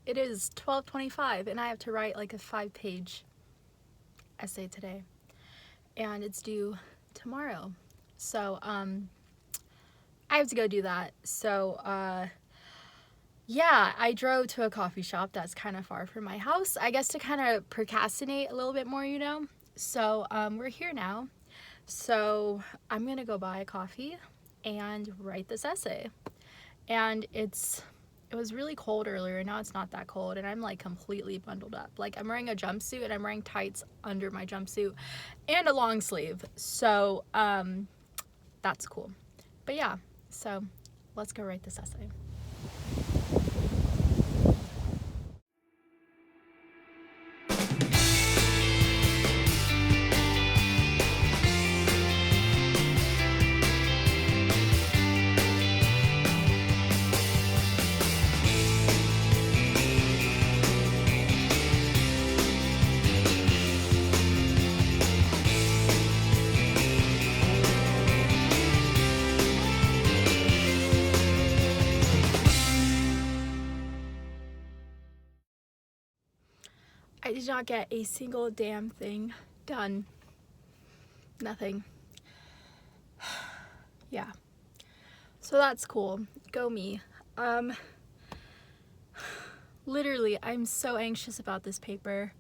It is 12:25 and I have to write like a 5-page essay today. And it's due tomorrow. So, I have to go do that. So, yeah, I drove to a coffee shop that's kind of far from my house. I guess to kind of procrastinate a little bit more, you know? So, we're here now. So, I'm gonna go buy a coffee and write this essay. And it was really cold earlier, and now it's not that cold, and I'm like completely bundled up. Like, I'm wearing a jumpsuit and I'm wearing tights under my jumpsuit and a long sleeve. So, that's cool. But yeah, so let's go write this essay. I did not get a single damn thing done. Nothing. Yeah. So that's cool. Go me. Literally, I'm so anxious about this paper.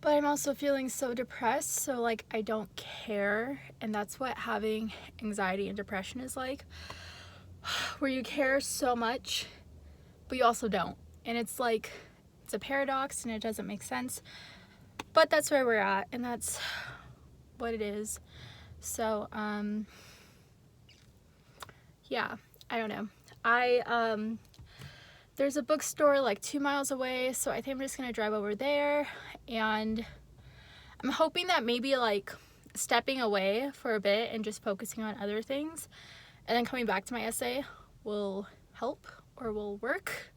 But I'm also feeling so depressed, so like I don't care. And that's what having anxiety and depression is like. Where you care so much, but you also don't. And it's like, it's a paradox and it doesn't make sense. But that's where we're at, and that's what it is. So, yeah, I don't know. There's a bookstore like 2 miles away, so I think I'm just gonna drive over there, and I'm hoping that maybe like stepping away for a bit and just focusing on other things and then coming back to my essay will help or will work.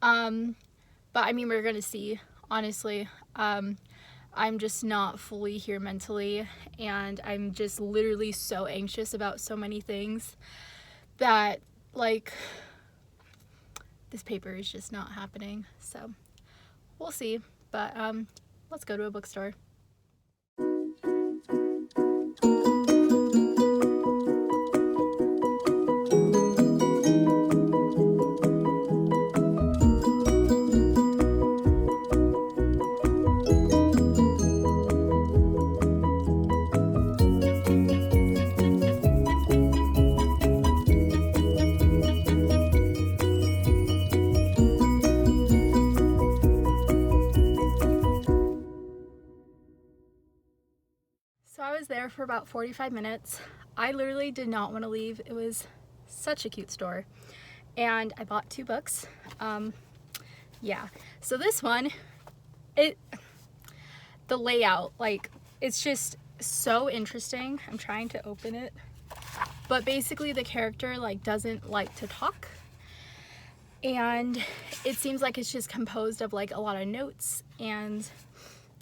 But I mean, we're gonna see, honestly. I'm just not fully here mentally, and I'm just literally so anxious about so many things that like this paper is just not happening. So we'll see, but let's go to a bookstore. So I was there for about 45 minutes. I literally did not want to leave. It was such a cute store. And I bought 2 books. Yeah. So this one, the layout, like, it's just so interesting. I'm trying to open it. But basically the character like doesn't like to talk. And it seems like it's just composed of like a lot of notes, and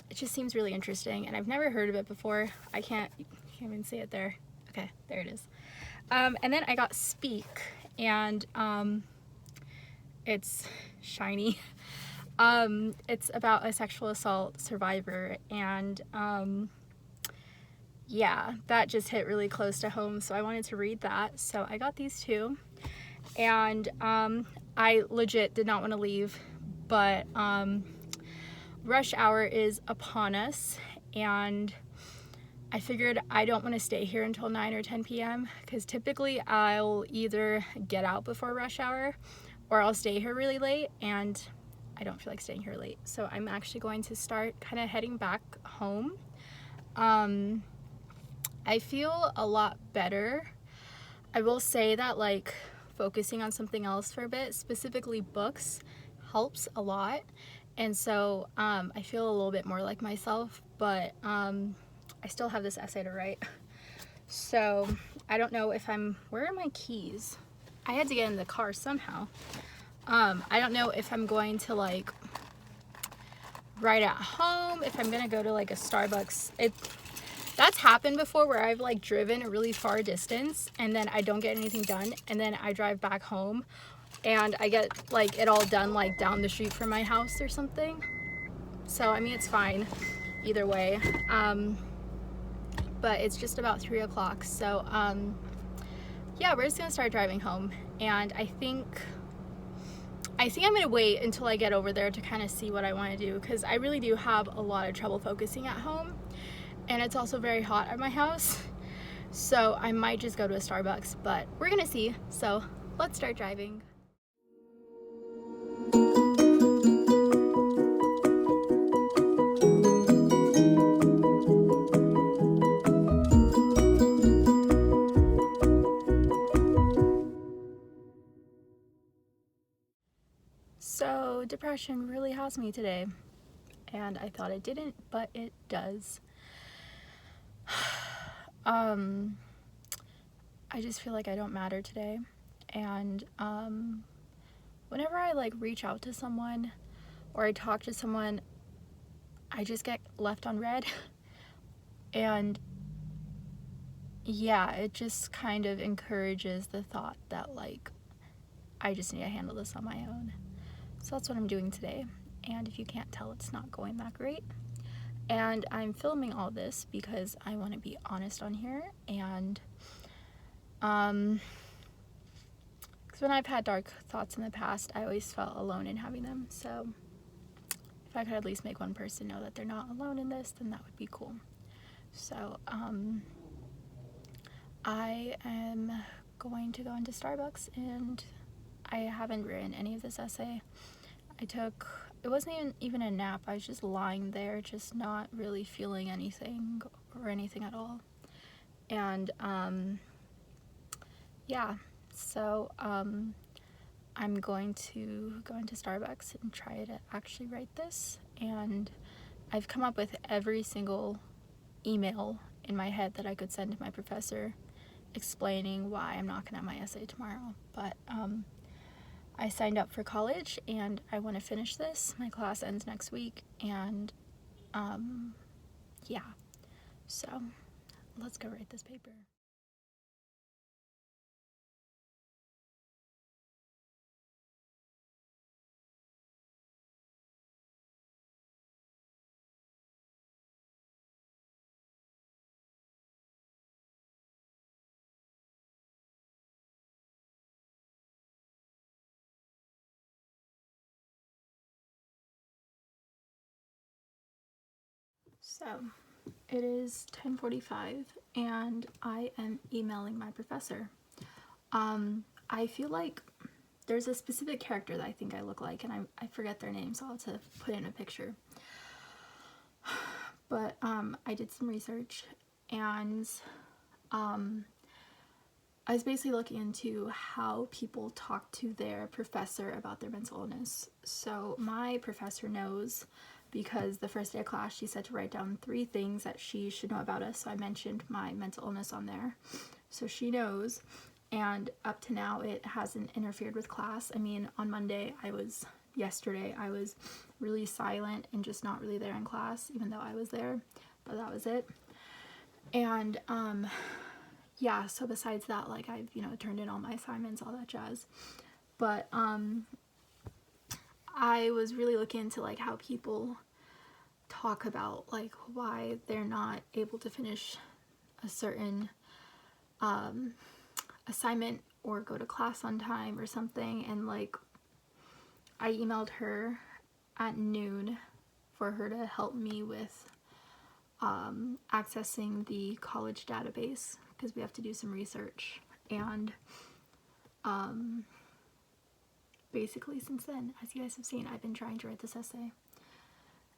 it just seems really interesting, and I've never heard of it before. You can't even see it there. Okay, there it is. And then I got Speak, and it's shiny. It's about a sexual assault survivor, and yeah, that just hit really close to home, so I wanted to read that. So I got these 2, and I legit did not want to leave, but rush hour is upon us, and I figured I don't want to stay here until 9 or 10 p.m. because typically I'll either get out before rush hour or I'll stay here really late, and I don't feel like staying here late. So I'm actually going to start kind of heading back home. I feel a lot better. I will say that like focusing on something else for a bit, specifically books, helps a lot. And so I feel a little bit more like myself, but I still have this essay to write. So I don't know if where are my keys? I had to get in the car somehow. I don't know if I'm going to like write at home, if I'm gonna go to like a Starbucks. That's happened before where I've like driven a really far distance and then I don't get anything done, and then I drive back home and I get like it all done like down the street from my house or something. So I mean, it's fine either way. But it's just about 3 o'clock. So yeah, we're just gonna start driving home, and I think I'm gonna wait until I get over there to kind of see what I want to do, because I really do have a lot of trouble focusing at home, and it's also very hot at my house. So I might just go to a Starbucks, but we're gonna see. So let's start driving. So depression really has me today, and I thought it didn't, but it does. I just feel like I don't matter today, and whenever I like reach out to someone or I talk to someone, I just get left on red. And yeah, it just kind of encourages the thought that like I just need to handle this on my own. So that's what I'm doing today, and if you can't tell, it's not going that great. And I'm filming all this because I want to be honest on here, and because when I've had dark thoughts in the past, I always felt alone in having them. So if I could at least make one person know that they're not alone in this, then that would be cool. So I am going to go into Starbucks, and I haven't written any of this essay. It wasn't even a nap. I was just lying there, just not really feeling anything or anything at all. And yeah, so I'm going to go into Starbucks and try to actually write this. And I've come up with every single email in my head that I could send to my professor explaining why I'm not gonna have my essay tomorrow. But I signed up for college and I want to finish this. My class ends next week, and yeah, so let's go write this paper. So it is 10:45 and I am emailing my professor. I feel like there's a specific character that I think I look like, and I forget their name, so I'll have to put in a picture. But I did some research, and I was basically looking into how people talk to their professor about their mental illness. So my professor knows, because the first day of class she said to write down 3 things that she should know about us. So I mentioned my mental illness on there. So she knows, and up to now it hasn't interfered with class. I mean, on yesterday I was really silent and just not really there in class, even though I was there, but that was it. And yeah, so besides that, like, I've, turned in all my assignments, all that jazz. But I was really looking into like how people talk about like why they're not able to finish a certain assignment or go to class on time or something. And like, I emailed her at noon for her to help me with accessing the college database, because we have to do some research. And basically since then, as you guys have seen, I've been trying to write this essay,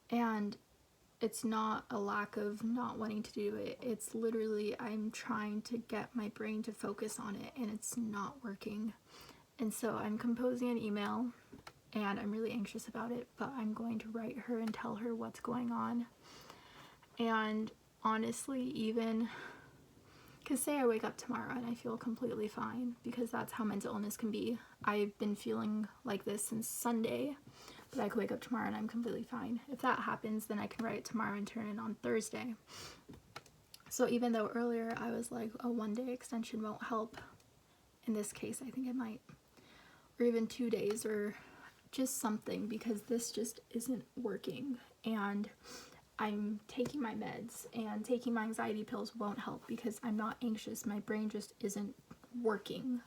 and it's not a lack of not wanting to do it. It's literally I'm trying to get my brain to focus on it, and it's not working. And so I'm composing an email, and I'm really anxious about it, but I'm going to write her and tell her what's going on. And honestly, even because say I wake up tomorrow and I feel completely fine, because that's how mental illness can be. I've been feeling like this since Sunday, but I could wake up tomorrow and I'm completely fine. If that happens, then I can write it tomorrow and turn it on Thursday. So even though earlier I was like, a 1-day extension won't help, in this case I think it might. or even 2 days, or just something, because this just isn't working. And I'm taking my meds, and taking my anxiety pills won't help because I'm not anxious. My brain just isn't working.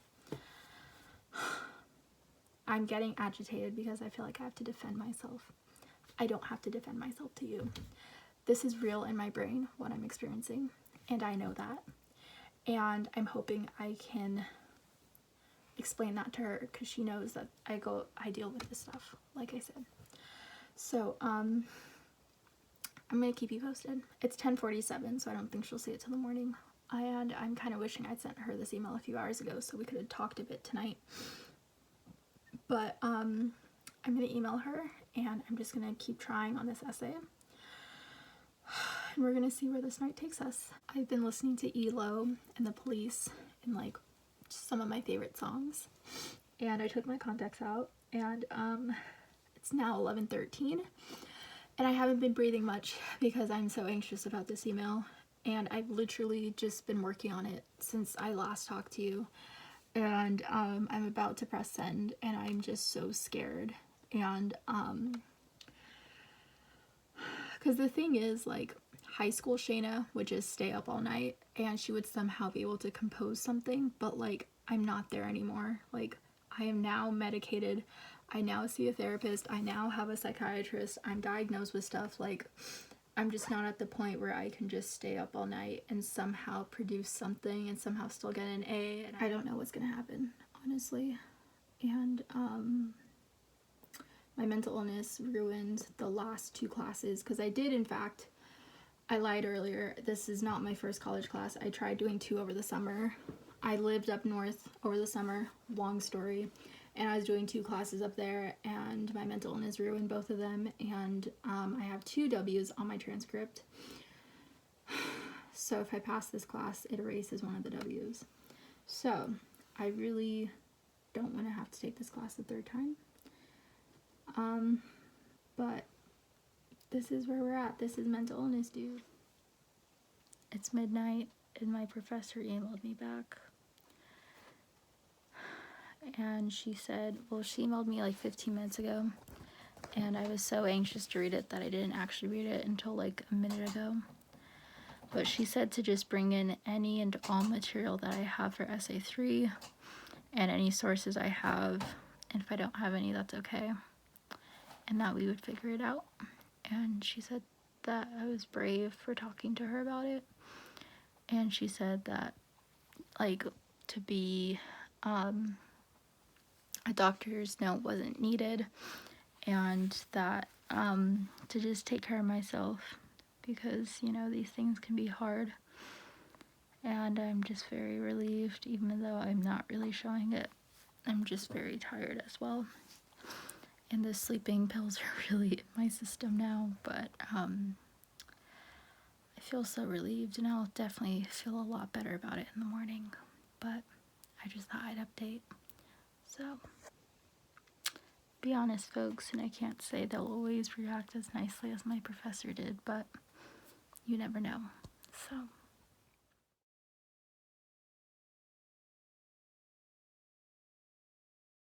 I'm getting agitated because I feel like I have to defend myself. I don't have to defend myself to you. This is real in my brain, what I'm experiencing, and I know that. And I'm hoping I can explain that to her, because she knows that I deal with this stuff, like I said. So, I'm gonna keep you posted. It's 10:47, so I don't think she'll see it till the morning. And I'm kind of wishing I'd sent her this email a few hours ago so we could have talked a bit tonight. But, I'm gonna email her, and I'm just gonna keep trying on this essay. And we're gonna see where this night takes us. I've been listening to ELO and The Police and like some of my favorite songs. And I took my contacts out, and it's now 11:13. And I haven't been breathing much because I'm so anxious about this email. And I've literally just been working on it since I last talked to you. And I'm about to press send, and I'm just so scared. And because the thing is, like, high school Shayna would just stay up all night, and she would somehow be able to compose something. But like, I'm not there anymore. Like, I am now medicated. I now see a therapist. I now have a psychiatrist. I'm diagnosed with stuff. Like, I'm just not at the point where I can just stay up all night and somehow produce something and somehow still get an A. And I don't know what's gonna happen, honestly. And my mental illness ruined the last 2 classes, because I did, in fact, I lied earlier. This is not my first college class. I tried doing 2 over the summer. I lived up north over the summer, long story. And I was doing 2 classes up there, and my mental illness ruined both of them. And I have 2 W's on my transcript. So if I pass this class, it erases one of the W's. So I really don't want to have to take this class a 3rd time. But this is where we're at. This is mental illness, dude. It's midnight, and my professor emailed me back. And she said, well, she emailed me like 15 minutes ago, and I was so anxious to read it that I didn't actually read it until like a minute ago. But she said to just bring in any and all material that I have for essay 3, and any sources I have, and if I don't have any, that's okay, and that we would figure it out. And she said that I was brave for talking to her about it, and she said that, like, to be a doctor's note wasn't needed, and that to just take care of myself, because, you know, these things can be hard. And I'm just very relieved, even though I'm not really showing it. I'm just very tired as well, and the sleeping pills are really in my system now. But I feel so relieved, and I'll definitely feel a lot better about it in the morning. But I just thought I'd update. So, be honest, folks, and I can't say they'll always react as nicely as my professor did, but you never know. So